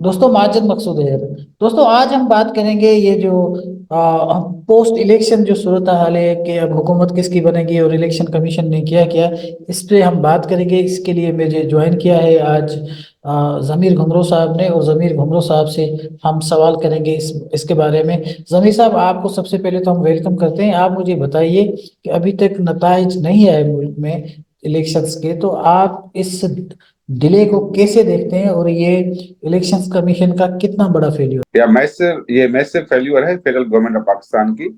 दोस्तों माजिद मकसूद है। दोस्तों आज हम बात करेंगे ये जो पोस्ट इलेक्शन जो सूरत हाल है कि अब हुकूमत किसकी बनेगी और इलेक्शन कमीशन ने किया क्या, इस पे हम बात करेंगे। इसके लिए मुझे ज्वाइन किया है आज ज़मीर घुमरो साहब ने, और ज़मीर घुमरो साहब से हम सवाल करेंगे इसके बारे में। ज़मीर साहब, आपको सबसे पहले तो हम वेलकम करते हैं। आप मुझे बताइए कि अभी तक नताइज नहीं आए मुल्क में इलेक्शंस के, तो आप इस डिले को कैसे देखते हैं और ये इलेक्शंस कमीशन का कितना बड़ा फेलियर। ये मैसिव फेल्यूर है फेडरल गवर्नमेंट ऑफ पाकिस्तान की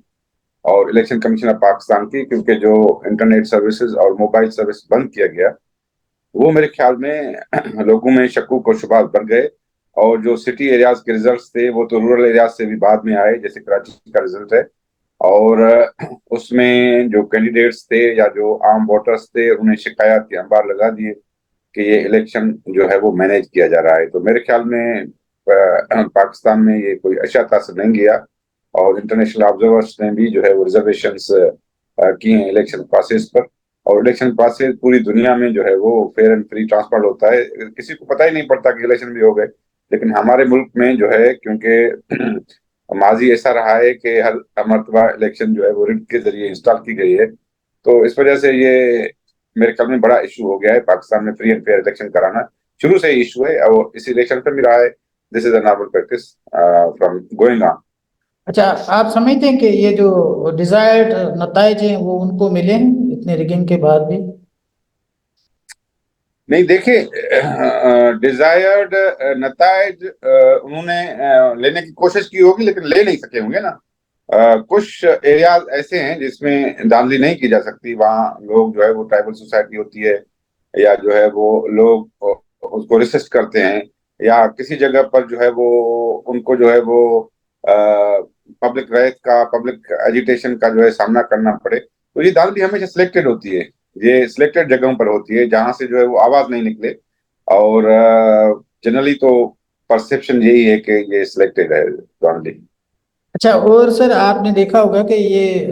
और इलेक्शन कमीशन ऑफ पाकिस्तान की, क्योंकि जो इंटरनेट सर्विसेज और मोबाइल सर्विस बंद किया गया वो मेरे ख्याल में लोगों में शक्कूक और शुबहात बढ़ गए। और जो सिटी एरियाज के रिजल्ट्स थे वो तो रूरल एरियाज से भी बाद में आए, जैसे कराची का रिजल्ट है। और उसमें जो कैंडिडेट्स थे या जो आम वोटर्स थे उन्हें शिकायत के अंबार लगा दिए कि ये इलेक्शन जो है वो मैनेज किया जा रहा है। तो मेरे ख्याल में पाकिस्तान में ये कोई अच्छा तासर नहीं गया। और इंटरनेशनल ऑब्जर्वर्स ने भी जो है वो रिजर्वेशंस किए हैं इलेक्शन प्रोसेस पर। और इलेक्शन प्रोसेस पूरी दुनिया में जो है वो फेयर एंड फ्री ट्रांसपेरेंट होता है, किसी को पता ही नहीं पड़ता कि इलेक्शन भी हो गए। लेकिन हमारे मुल्क में जो है, क्योंकि माजी ऐसा रहा है कि हर मरतबा इलेक्शन जो है वो रिट के जरिए इंस्टॉल की गई है, तो इस वजह से ये मेरे ख्याल में बड़ा इशू हो गया है पाकिस्तान में फ्री एंड फेयर इलेक्शन कराना। शुरू से ही इशू है और इस इलेक्शन पर भी रहा है। This is a normal practice from going on. अच्छा, आप समझते हैं कि ये जो डिजायर्ड नताइज हैं वो उनको मिले हैं इतने रिगिंग के बाद भी। नहीं, देखिए, डिजायर्ड नतायज उन्होंने लेने की कोशिश की होगी लेकिन ले नहीं सके होंगे ना। कुछ एरियाज ऐसे हैं जिसमें धांधली नहीं की जा सकती, वहाँ लोग जो है वो ट्राइबल सोसाइटी होती है या जो है वो लोग उसको रिसिस्ट करते हैं, या किसी जगह पर जो है वो उनको जो है वो पब्लिक राइट का, पब्लिक एजिटेशन का जो है सामना करना पड़े। तो ये धांधली हमेशा सिलेक्टेड होती है, ये सिलेक्टेड जगहों पर होती है जहां से जो है वो आवाज नहीं निकले। और जनरली तो परसेप्शन यही है कि ये सिलेक्टेड है धांधली। अच्छा, और सर आपने देखा होगा कि ये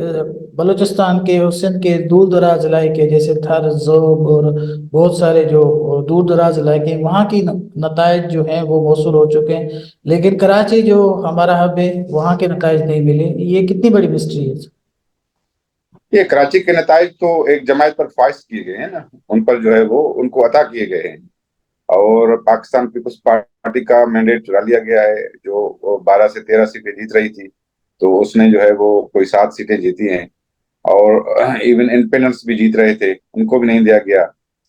बलूचिस्तान के और सिंध के दूर दराज इलाके जैसे थर जोब और बहुत सारे जो दूर दराज इलाके हैं, वहाँ की नताइज जो हैं वो मौसूल हो चुके हैं, लेकिन कराची जो हमारा हब है वहाँ के नताइज नहीं मिले। ये कितनी बड़ी मिस्ट्री है। ये कराची के नताइज तो एक जमात पर फाइज किए गए हैं ना, उन पर जो है वो उनको अता किए गए हैं। और पाकिस्तान पीपल्स पार्टी का मैंडेट चुरा लिया गया है, जो 12 से 13 सीटें जीत रही थी, तो उसने जो है वो कोई 7 सीटें जीती हैं। और इवन इंडिपेंडेंट्स भी जीत रहे थे, उनको भी नहीं दिया गया।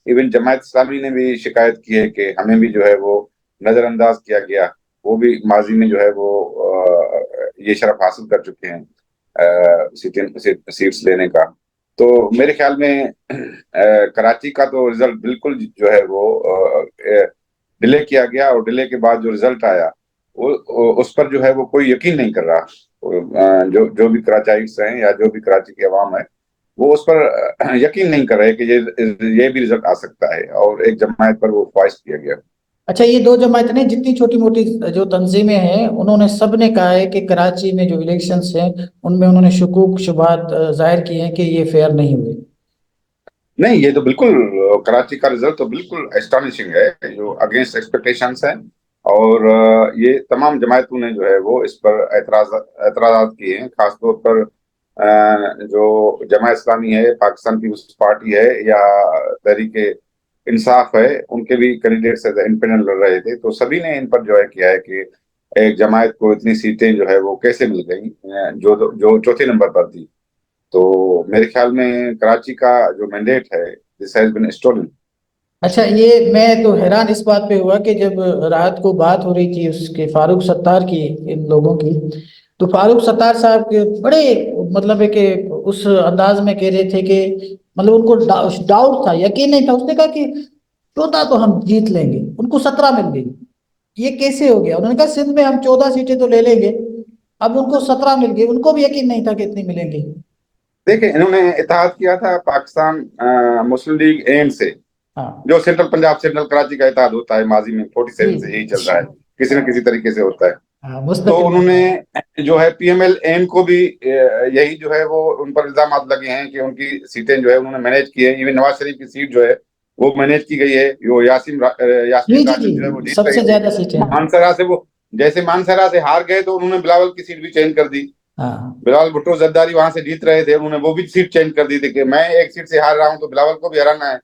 इवन जमात इस्लामी ने भी शिकायत की है कि हमें भी जो है वो नजरअंदाज किया गया। वो भी माजी में जो है वो ये शरफ हासिल कर चुके हैं सीट्स लेने का। तो मेरे ख्याल में कराची का तो रिजल्ट बिल्कुल जो है वो डिले किया गया, और डिले के बाद जो रिजल्ट आया उस पर जो है वो कोई यकीन नहीं कर रहा। जो जो भी कराचाइट्स हैं या जो भी कराची की आवाम है वो उस पर यकीन नहीं कर रहे कि ये भी रिजल्ट आ सकता है, और एक जमात पर वो ख्वाहिश किया गया। अच्छा, ये दो जमातें नहीं, जितनी छोटी मोटी जो तंजीमें हैं उन्होंने सब ने कहा है कि कराची में जो इलेक्शंस हैं उनमें उन्होंने शुकूक शुबहात जाहिर किए हैं कि ये फेयर नहीं हुए। नहीं, ये तो बिल्कुल कराची का रिजल्ट तो बिल्कुल एस्टॉनिशिंग है, जो अगेंस्ट एक्सपेक्टेशंस है। और ये तमाम जमायतों ने जो है वो इस पर एतराज किए हैं, खासतौर पर जो जमा इस्लामी है, पाकिस्तान पीपल्स पार्टी है, या तहरीक इंसाफ है, उनके भी कैंडिडेट्स इंडिपेंडेंट लड़ रहे थे। तो सभी ने इन पर जो है किया है कि एक जमायत को इतनी सीटें जो है वो कैसे मिल गई, जो जो चौथे नंबर पर थी। तो मेरे ख्याल में कराची का जो मैंडेट है, दिस हैज बीन स्टोलन। अच्छा, ये मैं तो हैरान इस बात पे हुआ कि जब रात को बात हो रही थी उसके फारूक सत्तार की, इन लोगों की, तो फारूक सत्तार साहब के बड़े मतलब है कि उस अंदाज में कह रहे थे कि मतलब उनको डाउट था, यकीन नहीं था। उसने कहा कि 14 तो हम जीत लेंगे, उनको 17 मिल गई। ये कैसे हो गया? उन्होंने कहा सिंध में हम 14 सीटें तो ले लेंगे, अब उनको 17 मिल गई। उनको भी यकीन नहीं था कि इतनी मिलेंगी। देखिए, इन्होंने इत्तेहाद किया था पाकिस्तान मुस्लिम लीग एंड से, हाँ जो सेंट्रल पंजाब सेंट्रल कराची का इत्तेहाद होता है, माजी में 47 से यही चल जी। रहा है, किसी न किसी तरीके से होता है। हाँ, तो मुस्तकिल पंजाब। उन्होंने जो है पीएमएल एन को भी यही जो है वो उन पर इल्जाम लगे हैं कि उनकी सीटें जो है उन्होंने मैनेज की है। इवन नवाज शरीफ की सीट जो है वो मैनेज की गई है। वो जी यास्मीन जी जी, राशिद जो है वो जीत रही सबसे थी। ज्यादा सीटें हैं। मानसरा से वो, जैसे मानसरा से हार गए तो उन्होंने बिलावल की सीट भी चेंज कर दी। हाँ बिलावल भुट्टो जरदारी वहां से जीत रहे थे, उन्होंने वो भी सीट चेंज कर दी थी कि मैं एक सीट से हार रहा हूं तो बिलावल को भी हराना है।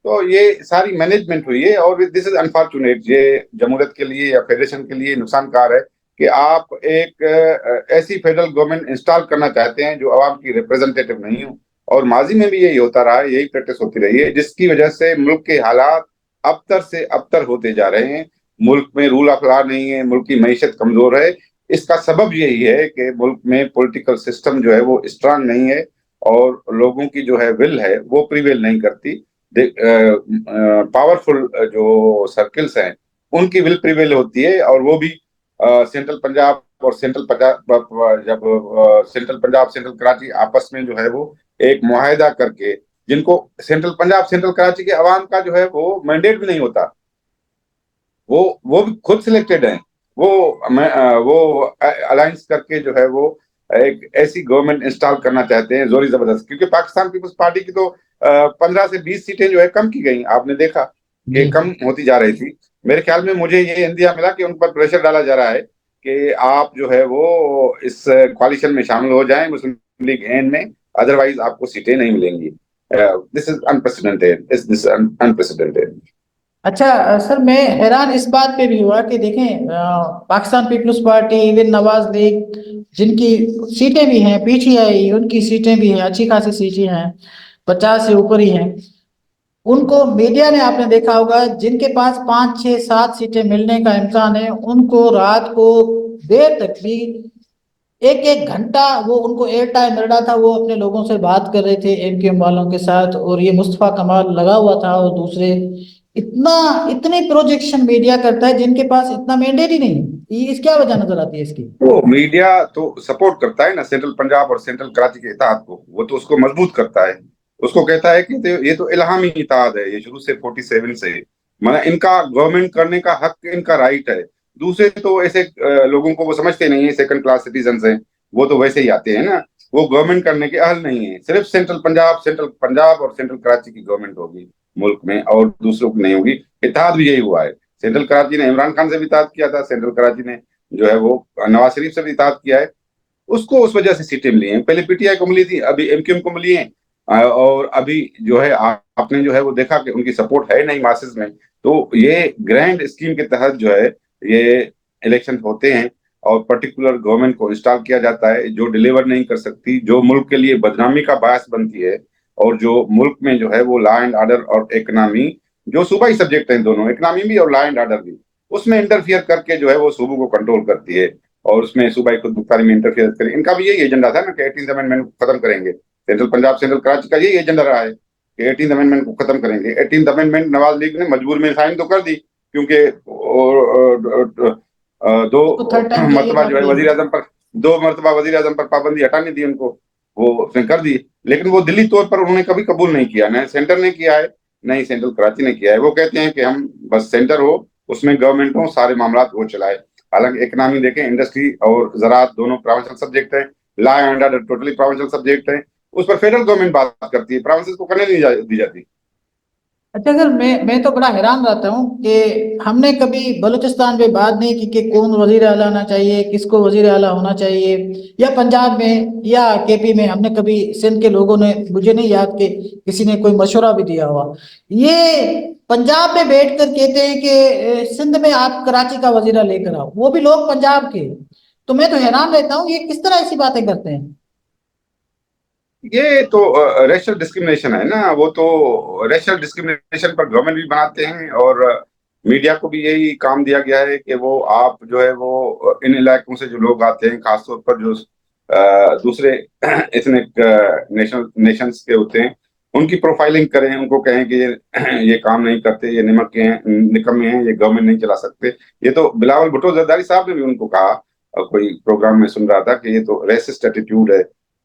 तो ये सारी मैनेजमेंट हुई है, और दिस इज अनफॉर्चुनेट। ये जमहूरियत के लिए या फेडरेशन के लिए नुकसानकार है कि आप एक ऐसी फेडरल गवर्नमेंट इंस्टॉल करना चाहते हैं जो आवाम की रिप्रेजेंटेटिव नहीं हो। और माजी में भी यही होता रहा है, यही प्रैक्टिस होती रही है, जिसकी वजह से मुल्क के हालात अबतर से अबतर होते जा रहे हैं। मुल्क में रूल ऑफ लॉ नहीं है, मुल्क की मईशत कमजोर है। इसका सबब यही है कि मुल्क में पॉलिटिकल सिस्टम जो है वो स्ट्रांग नहीं है, और लोगों की जो है विल है वो प्रिवेल नहीं करती। पावरफुल जो सर्किल्स हैं उनकी विल प्रिवेल होती है, और वो भी सेंट्रल पंजाब और सेंट्रल पंजाब, जब सेंट्रल पंजाब सेंट्रल कराची आपस में जो है वो एक मुआहदा करके, जिनको सेंट्रल पंजाब सेंट्रल कराची के अवाम का जो है वो मैंडेट भी नहीं होता, वो भी खुद सिलेक्टेड हैं। वो अलायंस करके जो है वो एक ऐसी गवर्नमेंट इंस्टॉल करना चाहते हैं जोरी जबरदस्त, क्योंकि पाकिस्तान पीपल्स पार्टी की तो 15 से 20 सीटें जो है कम की गई, आपने देखा कि जी। कम होती जा रही थी। मेरे ख्याल में मुझे ये इंदिया मिला कि उन पर प्रेशर डाला जा रहा है कि आप जो है वो इस कॉलिशन में शामिल हो जाएं मुस्लिम लीग एन में, अदरवाइज आपको सीटें नहीं मिलेंगी। This is unprecedented, this unprecedented. अच्छा सर, मैं हैरान इस बात पे भी हुआ कि देखें, पाकिस्तान पीपल्स पार्टी, इवन नवाज लीग, जिनकी सीटें भी हैं, पीटीआई उनकी सीटें भी हैं, अच्छी खासी सीटें हैं, 50 से ऊपर ही हैं। उनको मीडिया ने, आपने देखा होगा, जिनके पास 5 6 7 सीटें मिलने का इम्कान है, उनको रात को देर तक भी, एक एक घंटा वो उनको एयर टाइम मिल रहा था, वो अपने लोगों से बात कर रहे थे, एमकेएम वालों के साथ, और ये मुस्तफा कमाल लगा हुआ था, और दूसरे इतना, इतनी प्रोजेक्शन मीडिया करता है जिनके पास इतना मैंडेट ही नहीं। ये इस क्या वजह नजर आती है इसकी? तो मीडिया तो सपोर्ट करता है ना सेंट्रल पंजाब और सेंट्रल कराची के इत्तेहाद को, वो तो उसको मजबूत करता है। उसको कहता है कि ये तो इल्हामी इत्तेहाद है, ये शुरू से 47 से, मतलब इनका गवर्नमेंट करने का हक, इनका राइट है। दूसरे तो ऐसे लोगों को वो समझते नहीं है, सेकंड क्लास सिटीजन हैं, वो तो वैसे ही आते हैं ना, वो गवर्नमेंट करने के अहल नहीं है। सिर्फ सेंट्रल पंजाब और सेंट्रल कराची की गवर्नमेंट होगी मुल्क में, और दूसरों की नहीं होगी। इत्तेहाद भी यही हुआ है। सेंट्रल कराची ने इमरान खान से भी इत्तेहाद किया था, सेंट्रल कराची ने जो है वो नवाज शरीफ से भी इताअत किया है। उसको उस वजह से सीटें मिली हैं, पहले पीटीआई को मिली थी, अभी एमक्यूएम को मिली हैं। और अभी जो है आपने जो है वो देखा कि उनकी सपोर्ट है नहीं मासेस में। तो ये ग्रैंड स्कीम के तहत जो है ये इलेक्शन होते हैं, और पर्टिकुलर गवर्नमेंट को इंस्टॉल किया जाता है जो डिलीवर नहीं कर सकती, जो मुल्क के लिए बदनामी का बायस बनती है, और जो मुल्क में जो है वो लॉ एंड ऑर्डर और इकोनॉमी, जो सूबाई सब्जेक्ट हैं दोनों, इकोनॉमी भी और लॉ एंड ऑर्डर भी, उसमें इंटरफियर करके जो है वो सूबों को कंट्रोल करती है, और उसमें सूबाई खुद मुख्तारी में इंटरफियर करें। इनका भी यही एजेंडा था ना कि 18th अमेंडमेंट को खत्म करेंगे। सेंट्रल पंजाब सेंट्रल कराची का यही एजेंडा रहा है कि 18th अमेंडमेंट को खत्म करेंगे। 18th अमेंडमेंट नवाज लीग ने मजबूर में साइन तो कर दी, क्योंकि दो उसको थर्ड टाइम चाहिए मरतबा था जो है कि। वजीर आजम पर, 2 मरतबा वजीर आजम पर पाबंदी हटानी थी उनको, वो उसने कर दी। लेकिन वो दिल्ली तौर पर उन्होंने कभी कबूल नहीं किया, न सेंटर ने किया है, नहीं सेंट्रल कराची ने किया है। वो कहते हैं कि हम बस सेंटर हो, उसमें गवर्नमेंट हो, सारे मामला वो चलाए। हालांकि इकोनॉमी देखें, इंडस्ट्री और ज़राअत दोनों प्रोविंशियल सब्जेक्ट है, law and order totally provincial subject है। उस पर फेडरल गवर्नमेंट बात करती है, प्रोविंसेस को करने नहीं दी जाती। अच्छा सर, मैं तो बड़ा हैरान रहता हूँ कि हमने कभी बलूचिस्तान पे बात नहीं की कि कौन वजीर आला आना चाहिए, किसको वजीर आला होना चाहिए, या पंजाब में या केपी में हमने कभी, सिंध के लोगों ने, मुझे नहीं याद कि किसी ने कोई मशवरा भी दिया हुआ। ये पंजाब में बैठ कर कहते हैं कि सिंध में आप कराची का वजीरा लेकर आओ, वो भी लोग पंजाब के। तो मैं तो हैरान रहता हूँ, ये किस तरह ऐसी बातें करते हैं? ये तो रेशल डिस्क्रिमिनेशन है ना, वो तो रेशल डिस्क्रिमिनेशन पर गवर्नमेंट भी बनाते हैं, और मीडिया को भी यही काम दिया गया है कि वो आप जो है वो इन इलाकों से जो लोग आते हैं, खासतौर पर जो दूसरे इथनिक नेशंस के होते हैं, उनकी प्रोफाइलिंग करें, उनको कहें कि ये काम नहीं करते, ये निमक के हैं, निकम्मे हैं, ये गवर्नमेंट नहीं चला सकते। ये तो बिलावल भुट्टो जरदारी साहब ने भी उनको कहा, कोई प्रोग्राम में सुन रहा था, कि ये तो रेसिस्ट एटीट्यूड है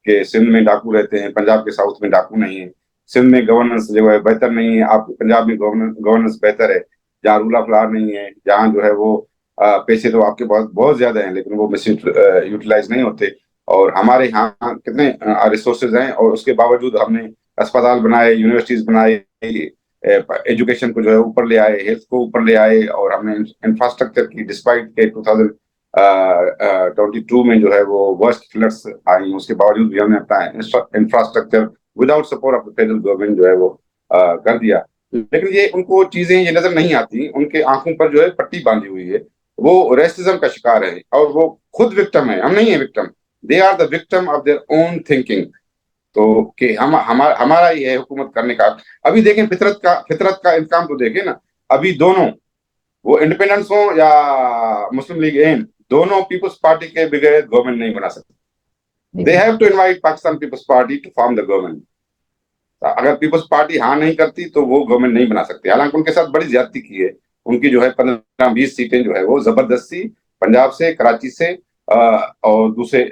कि सिंध में डाकू रहते हैं, पंजाब के साउथ में डाकू नहीं है। सिंध में गवर्नेंस जो है बेहतर नहीं है, आपके पंजाब में गवर्नेंस बेहतर है, जहाँ रूल ऑफ लॉ नहीं है, जहाँ जो है वो पैसे तो आपके बहुत बहुत ज्यादा हैं, लेकिन वो मिस यूटिलाइज नहीं होते। और हमारे यहाँ कितने रिसोर्सेज हैं, और उसके बावजूद हमने अस्पताल बनाए, यूनिवर्सिटीज बनाए, एजुकेशन को जो है ऊपर ले आए, हेल्थ को ऊपर ले आए, और हमने इंफ्रास्ट्रक्चर की, डिस्पाइट के 2022 में जो है वो वर्स्ट फ्लड्स आई, उसके बावजूद भी हमने अपना infrastructure without support of the federal government जो है वो कर दिया। लेकिन ये उनको चीजें ये नजर नहीं आती, उनके आंखों पर जो है पट्टी बांधी हुई है, वो रेसिज्म का शिकार है और वो खुद विक्टिम है, हम नहीं है victim, they are the victim of their own thinking. तो कि हमारा ही है हुकूमत करने का। अभी देखें, फितरत का इंतकाम तो देखें ना, अभी दोनों, वो इंडिपेंडेंस हो या मुस्लिम लीग एम, दोनों पीपल्स पार्टी के बगैर गवर्नमेंट नहीं बना सकते। They have to invite Pakistan Peoples Party to form the government. अगर पीपल्स पार्टी हाँ नहीं करती तो वो गवर्नमेंट नहीं बना सकती। हालांकि उनके साथ बड़ी ज्यादती की है, उनकी जो है 15-20 सीटें जो है वो जबरदस्ती पंजाब से, कराची से और दूसरे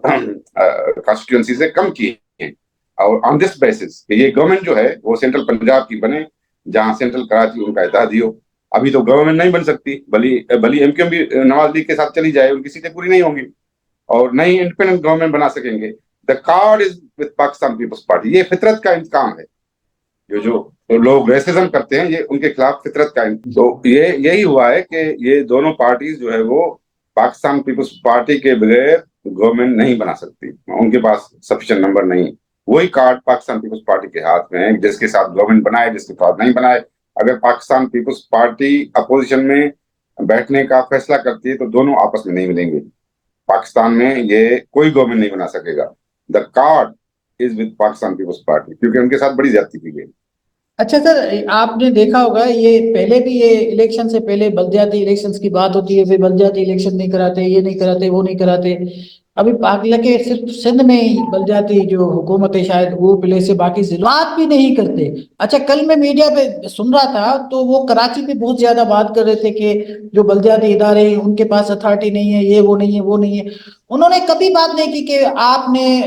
कॉन्स्टिट्यूंसी से कम की है, और ऑन दिस बेसिस कि ये गवर्नमेंट जो है वो सेंट्रल पंजाब की बने, जहां सेंट्रल कराची उनका इत्तेहादी हो। अभी तो गवर्नमेंट नहीं बन सकती, भली भली एमक्यूएम भी नवाज लीग के साथ चली जाए, उनकी सीटें पूरी नहीं होंगी और नहीं इंडिपेंडेंट गवर्नमेंट बना सकेंगे। The card is with Pakistan Peoples Party. ये फितरत का इंतकाम है, जो तो लोग रेसिज्म करते हैं, ये उनके खिलाफ फितरत का तो ये यही हुआ है कि ये दोनों पार्टीज जो है वो पाकिस्तान पीपल्स पार्टी के बगैर गवर्नमेंट नहीं बना सकती, उनके पास सफिशिएंट नंबर नहीं। वही कार्ड पाकिस्तान पीपल्स पार्टी के हाथ में है, जिसके साथ गवर्नमेंट बनाए, जिसके साथ नहीं बनाए। अगर पाकिस्तान पीपल्स पार्टी अपोजिशन में बैठने का फैसला करती है तो दोनों आपस में नहीं मिलेंगे, पाकिस्तान में ये कोई गवर्नमेंट नहीं बना सकेगा। The card is with Pakistan Peoples Party, क्योंकि उनके साथ बड़ी ज्यादती की गई। अच्छा सर, आपने देखा होगा ये पहले भी, ये इलेक्शन से पहले बलदियाती इलेक्शंस की बात होती है, फिर बलदियाती इलेक्शन नहीं कराते, ये नहीं कराते, वो नहीं कराते। अभी पागला के सिर्फ सिंध में ही बलदियाती जो हुकूमत है शायद वो पहले से, बाकी जिलों बात भी नहीं करते। अच्छा, कल मैं मीडिया पे सुन रहा था तो वो कराची पे बहुत ज्यादा बात कर रहे थे कि जो बलदियाती इदारे हैं उनके पास अथॉरिटी नहीं है, ये वो नहीं है, वो नहीं है। उन्होंने कभी बात नहीं की कि आपने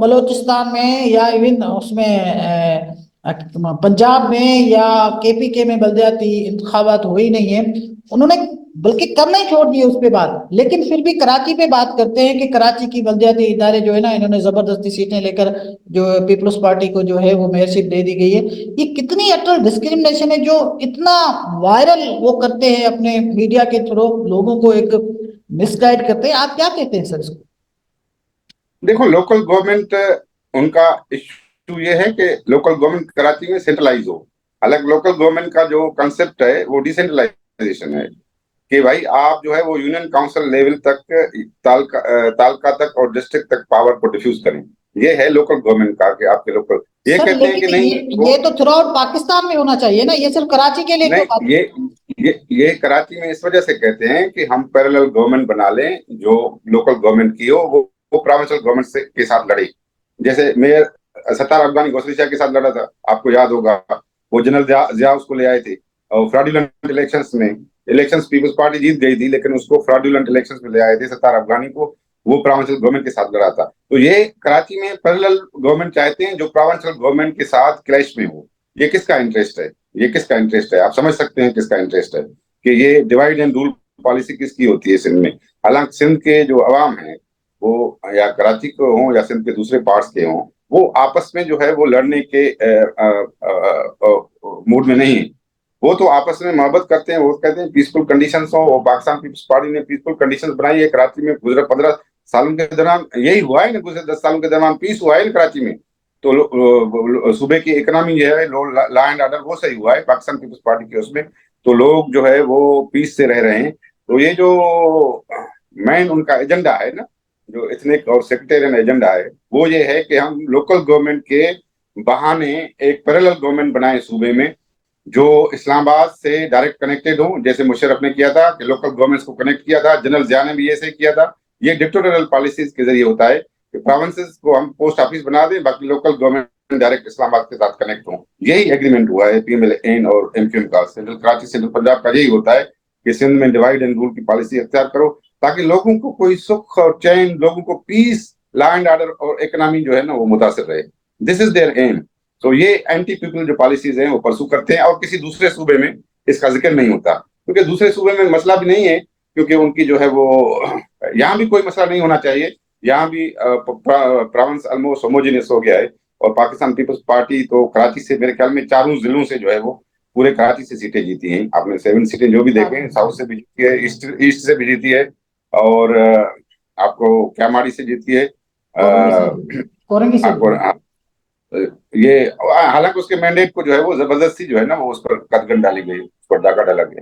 बलोचिस्तान में या इवन उसमें पंजाब में या केपीके में बलदियाती इंतखाबात हुए ही नहीं है। उन्होंने बल्कि करना ही छोड़ दिए उस पे बात, लेकिन फिर भी कराची पे बात करते हैं कि कराची की बलदियाती इदारे जो है ना, इन्होंने जबरदस्ती सीटें लेकर जो पीपल्स पार्टी को जो है वो मेयरशिप दे दी गई है। ये कितनी अटल डिस्क्रिमिनेशन है जो इतना वायरल वो करते हैं अपने मीडिया के थ्रू, लोगों को एक मिसगाइड करते हैं। आप क्या कहते हैं सर इसको? देखो, लोकल गवर्नमेंट, उनका इश्यू ये है कि लोकल गवर्नमेंट कराची में सेंट्रलाइज हो। हालांकि लोकल गवर्नमेंट का जो कंसेप्ट है वो डिसेंट्रलाइजेशन है, कि भाई आप जो है वो यूनियन काउंसिल लेवल तक, तालका तक और डिस्ट्रिक्ट तक पावर को डिफ्यूज करें। ये है लोकल गवर्नमेंट का, कि आपके लोकल ये सर कहते हैं कि लेकिन नहीं ये तो थ्रू आउट पाकिस्तान में होना चाहिए ना, ये सिर्फ कराची के लिए क्यों नहीं, बात? ये कराची में इस वजह से कहते हैं कि हम पैरेलल गवर्नमेंट बना लें, जो लोकल गवर्नमेंट की हो वो प्रोविंशियल गवर्नमेंट से के साथ लड़े। जैसे मेयर सत्तार अफगानी गौसरी शाह के साथ लड़ा था, आपको याद होगा, वो जनरल जिया उसको ले आए थे, और फ्रॉडुलेंट इलेक्शंस में, इलेक्शंस पीपल्स पार्टी जीत गई थी लेकिन उसको फ्रॉडुलेंट इलेक्शंस में ले आए थे सत्तार अफगानी को, वो प्रोविंशियल गवर्नमेंट के साथ लड़ा था। तो ये कराची में पैरेलल गवर्नमेंट चाहते हैं जो प्रोविंशियल गवर्नमेंट के साथ क्लैश में हो। ये किसका इंटरेस्ट है? ये किसका इंटरेस्ट है? आप समझ सकते हैं किसका इंटरेस्ट है, कि ये डिवाइड एंड रूल पॉलिसी किसकी होती है सिंध में। हालांकि सिंध के जो अवाम है वो, या कराची के हों या सिंध के दूसरे पार्ट्स के हों, वो आपस में जो है वो लड़ने के मूड में नहीं है। वो तो आपस में मोहब्बत करते हैं, वो कहते हैं पीसफुल कंडीशंस हो। वो पाकिस्तान पीपल्स पार्टी ने पीसफुल कंडीशंस बनाई है कराची में, गुजरे 15 सालों के दौरान यही हुआ है ना, गुजरे 10 सालों के दौरान पीस हुआ है ना कराची में। तो सूबे की इकोनॉमी जो है, लॉ एंड ऑर्डर, वो सही हुआ है पाकिस्तान पीपल्स पार्टी के उसमें। तो लोग जो है वो पीस से रह रहे हैं। तो ये जो मेन उनका एजेंडा है ना, जो एथनिक और सेक्टेरियन एजेंडा है, वो ये है कि हम लोकल गवर्नमेंट के बहाने एक पैरेलल गवर्नमेंट बनाए सूबे में, जो इस्लामाबाद से डायरेक्ट कनेक्टेड हो, जैसे मुशर्रफ ने किया था कि लोकल गवर्नमेंट्स को कनेक्ट किया था, जनरल जिया ने भी ऐसे किया था। ये डिक्टेटोरियल पॉलिसीज के जरिए होता है कि प्रोविंसेस को हम पोस्ट ऑफिस बना दें, बाकी लोकल गवर्नमेंट डायरेक्ट इस्लामाबाद के साथ कनेक्ट हो। यही एग्रीमेंट हुआ है पीएमएल-एन और एमक्यूएम का, सेंट्रल कराची सेंट्रल पंजाब का यही होता है कि सिंध में डिवाइड एंड रूल की पॉलिसी अख्तियार करो, ताकि लोगों को कोई सुख और चैन, लोगों को पीस, लॉ एंड ऑर्डर और इकोनॉमी जो है ना वो मुतासर रहे। This is their aim. तो ये एंटी पीपल जो पॉलिसीज हैं वो परसू करते हैं, और किसी दूसरे सूबे में इसका जिक्र नहीं होता, क्योंकि दूसरे सूबे में मसला भी नहीं है, क्योंकि उनकी जो है वो, यहाँ भी कोई मसला नहीं होना चाहिए। यहाँ भी प्रोविंस ऑलमोस्ट होमोजेनियस हो गया है, और पाकिस्तान पीपल्स पार्टी तो कराची से मेरे ख्याल में चारों जिलों से जो है वो पूरे कराची से सीटें जीती हैं। आपने 7 सीटें जो भी देखे हैं, साउथ से भी जीती है, ईस्ट ईस्ट से भी जीती है, और आपको क्यामाड़ी से जीती है, कोरंगी से कोरंगी से आपको ये, हालांकि उसके मैंडेट को जो है वो जबरदस्ती जो है ना वो उस पर कदगन डाली गई, उस पर डाका डाला गया।